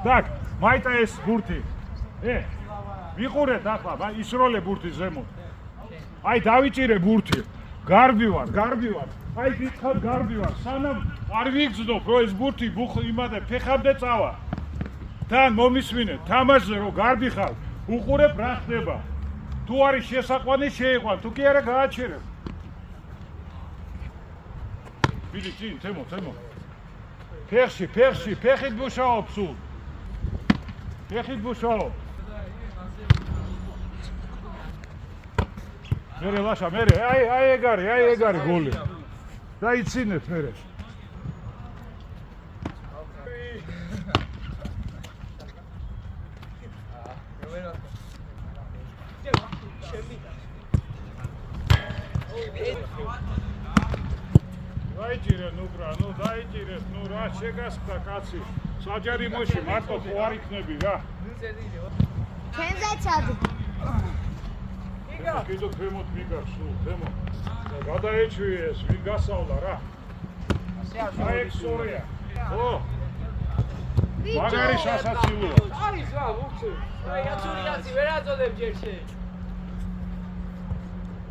Так, მაიტა ეს ბურთი. ვიყურეთ ახლა, ისროლე ბურთი ზემოთ. აი დავიჭირე ბურთი. გარბი ვარ. აი გითხარ გარბი ვარ. სანამ არ ვიგზნობ, რომ ეს ბურთი იმადე ფეხამდე წავა. თან მომისმინეთ, თამაშზე რომ გარბი ხარ, უყურებ რა ხდება. თუ არის შესაყვანი შეიყვან, თუ კი არა გააჩერებ. ბიდი წინ, თემო. ფეხში, ფეხით ბუშაობ სულ. ფეხით ბუშაობ. მერე ლაშა, მერე, აი ეგარი გოლი. დაიცინეთ მერე. დაიჭირეთ, რა შეგასხდა კაცი. საჯარი მოში მარტო ხო არ იქნები რა. ჩვენზეც ადი. კიდო თემოთ მიგარ სულ, თემო. გადაეჩვიე ეს, ვინ გასავლა რა. აი ეს სორია. ო. მაგარი სასაცილოა. არის რა, უცე. აი აცურიაცი ვერ აწოდებ ჯერში.